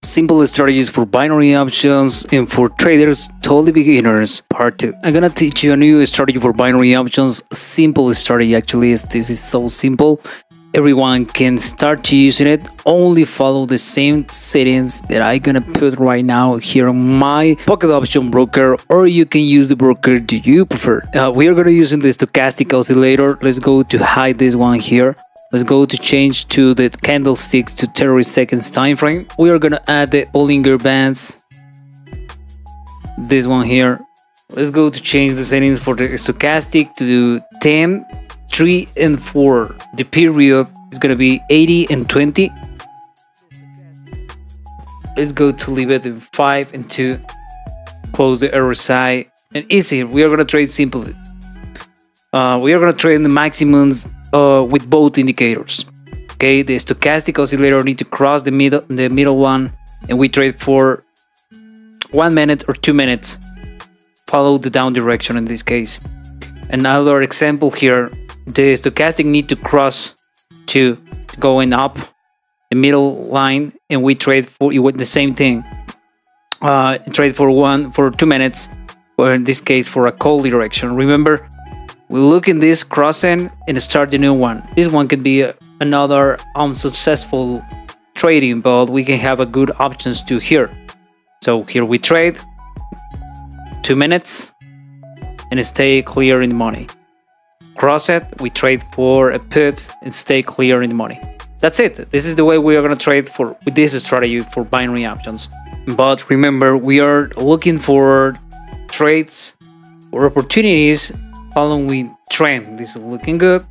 Simple strategies for binary options and for traders, totally beginners, part 2. I'm gonna teach you a new strategy for binary options. Simple strategy actually this is so simple. Everyone can start to using it. Only follow the same settings that I'm gonna put right now here on my pocket option broker, or you can use the broker do you prefer. We are gonna using the stochastic oscillator. Let's go to hide this one here. Let's go to change to the candlesticks to 30 seconds time frame. We are gonna add the Bollinger Bands. This one here. Let's go to change the settings for the stochastic to 10, 3 and 4. The period is gonna be 80 and 20. Let's go to leave it in 5 and 2. Close the RSI and easy. We are gonna trade simply. We are gonna trade the maximums with both indicators. Okay, the stochastic oscillator need to cross the middle one, and we trade for 1 minute or 2 minutes. Follow the down direction in this case. Another example here, the stochastic need to cross to going up the middle line, and we trade for with the same thing. Trade for 2 minutes, or in this case for a call direction. Remember, we look in this crossing and start the new one. This one could be another unsuccessful trading, but we can have a good options too here. So here we trade 2 minutes and stay clear in the money. Cross it, we trade for a put and stay clear in the money. That's it. This is the way we are gonna trade with this strategy for binary options. But remember, we are looking for trades or opportunities following trend. This is looking good.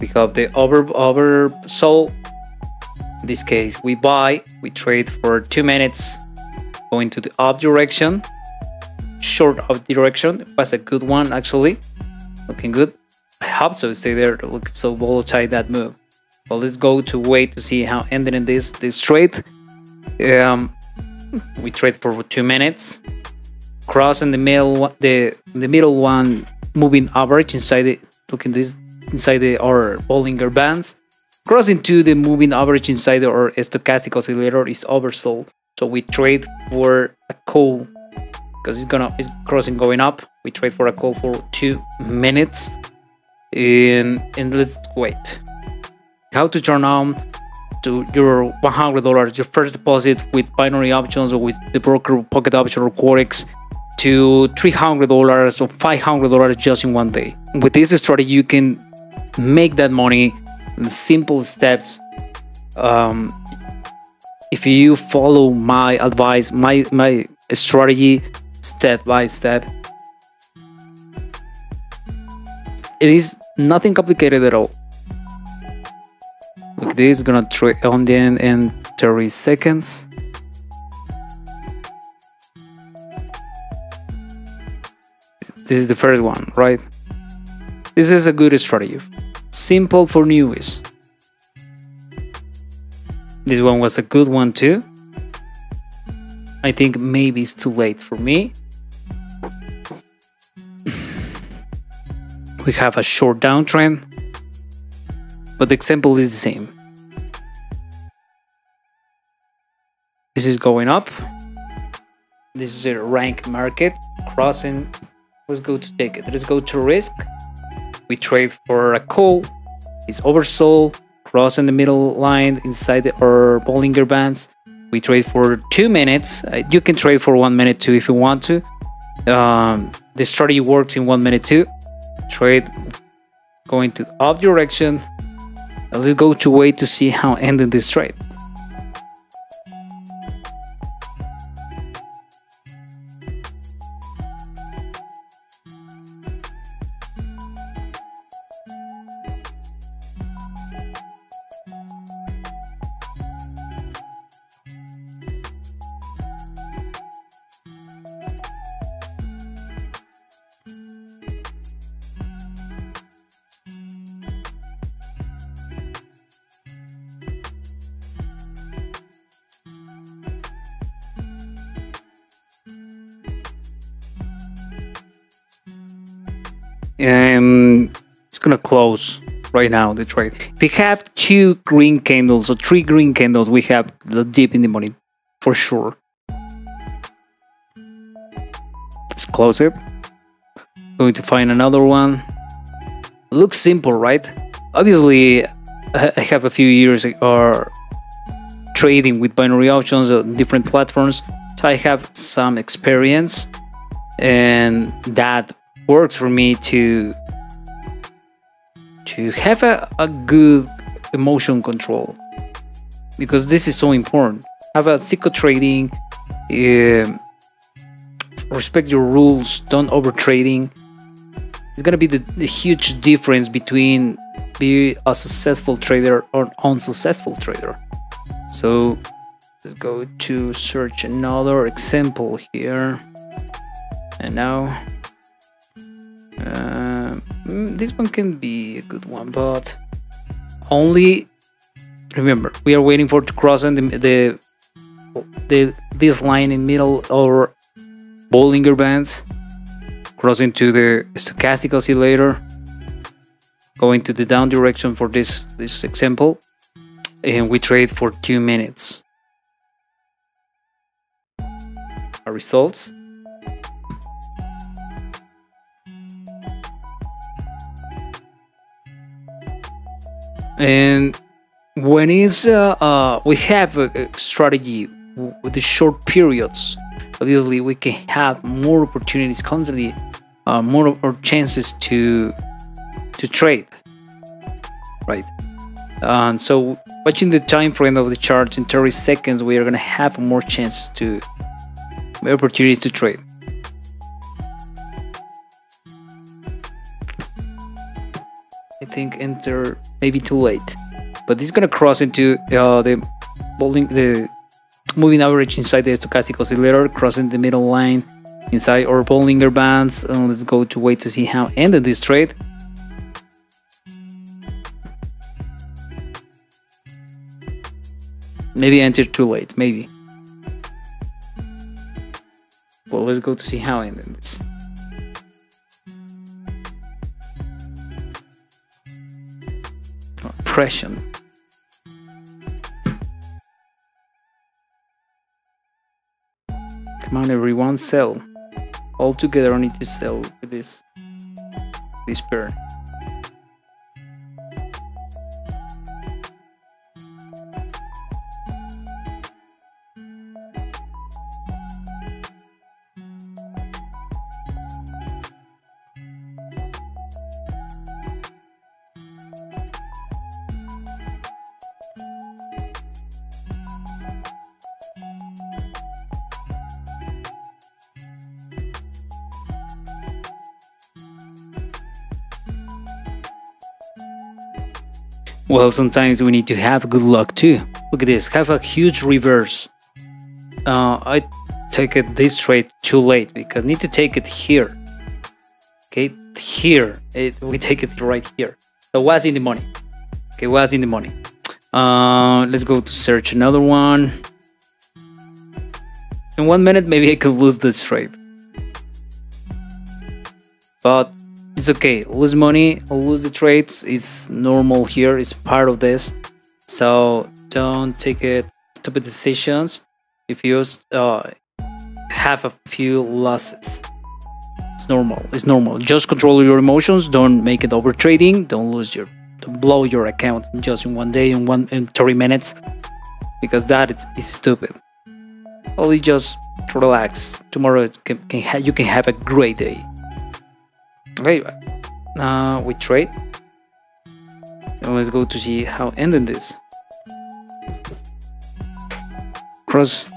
We have the oversold. In this case, we buy, we trade for 2 minutes, going to the up direction, short up direction. It was a good one actually, looking good. I hope so. Stay there. Look so volatile that move. Well, let's go to wait to see how ended in this trade. We trade for 2 minutes, cross in the middle one. Moving average inside the our Bollinger Bands, crossing to the moving average inside our stochastic oscillator is oversold. So we trade for a call because it's crossing going up. We trade for a call for 2 minutes, and let's wait. How to turn on to your $100, your first deposit with binary options or with the broker pocket option or Quarex, to $300 or $500 just in one day. With this strategy, you can make that money in simple steps. If you follow my advice, my strategy step by step, it is nothing complicated at all. Look, this is gonna trade on the end in 30 seconds. This is the first one, right? This is a good strategy. Simple for newbies. This one was a good one too. I think maybe it's too late for me. We have a short downtrend, but the example is the same. This is going up. This is a rank market crossing. Let's go to take it. Let's go to risk. We trade for a call. It's oversold. Cross in the middle line inside our Bollinger Bands. We trade for 2 minutes. You can trade for 1 minute too if you want to. The strategy works in 1 minute too. Trade going to up direction. Let's go to wait to see how ended this trade. And it's gonna close right now the trade. If we have 2 green candles or 3 green candles, we have the dip in the money. for sure. Let's close it. Going to find another one. Looks simple, right? Obviously, I have a few years trading with binary options on different platforms, so I have some experience, and that works for me to have a good emotion control, because this is so important. Have a psycho trading, respect your rules, don't over trading. It's gonna be the huge difference between be a successful trader or unsuccessful trader. So let's go to search another example here. And now this one can be a good one, but only remember we are waiting for to cross in this line in middle or Bollinger Bands, crossing to the stochastic oscillator, going to the down direction for this example, and we trade for 2 minutes. Our results. And when is we have a strategy with the short periods, obviously we can have more opportunities constantly, more chances to trade, right? And so watching the time frame of the charts in 30 seconds, we are going to have more chances to more opportunities to trade. I think enter maybe too late, but this is going to cross into the moving average inside the stochastic oscillator, crossing the middle line inside our Bollinger Bands. And let's go to wait to see how ended this trade. Maybe entered too late, maybe. Well, let's go to see how ended this. Oppression. Come on, everyone, sell. All together, I need to sell with this pair. Well, sometimes we need to have good luck too. Look at this, have a huge reverse. I take it this trade too late because I need to take it here. Okay, here, we take it right here. So was in the money. Okay, was in the money. Let's go to search another one. In 1 minute, maybe I could lose this trade. But it's okay, lose money, lose the trades, it's normal here, it's part of this. So don't take it stupid decisions if you have a few losses. It's normal. Just control your emotions, don't make it over trading, don't blow your account just in 1 day, in 30 minutes, because that is stupid. Only just relax. Tomorrow you can have a great day. Okay, we trade, and let's go to see how ended this. Cross.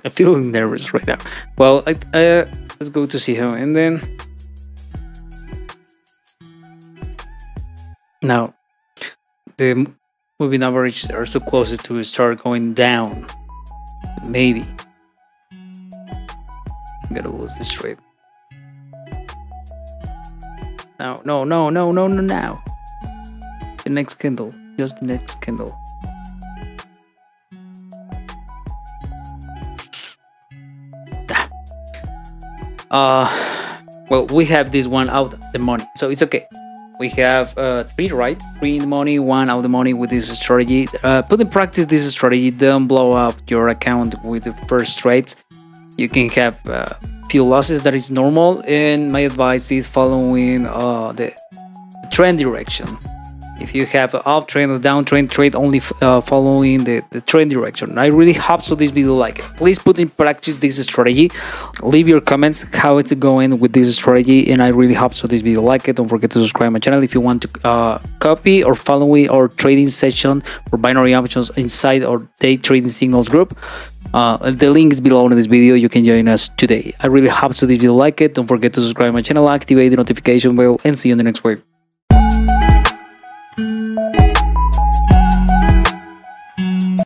I'm feeling nervous right now. Well, let's go to see how, and then now the moving average are so close to start going down. Maybe. I'm gonna lose this trade. No. The next candle. Just the next candle. Well, we have this one out of the money, so it's okay. We have 3, right? 3 in the money, 1 out of the money with this strategy. Put in practice this strategy. Don't blow up your account with the first trades. You can have few losses, that is normal, and my advice is following the trend direction. If you have an uptrend or downtrend trade, only following the trend direction. I really hope so this video like it. Please put in practice this strategy. Leave your comments how it's going with this strategy, and I really hope so this video like it. Don't forget to subscribe my channel if you want to copy or follow our trading session for binary options inside our day trading signals group. The link is below in this video. You can join us today. I really hope so this video like it. Don't forget to subscribe my channel, activate the notification bell, and see you in the next video.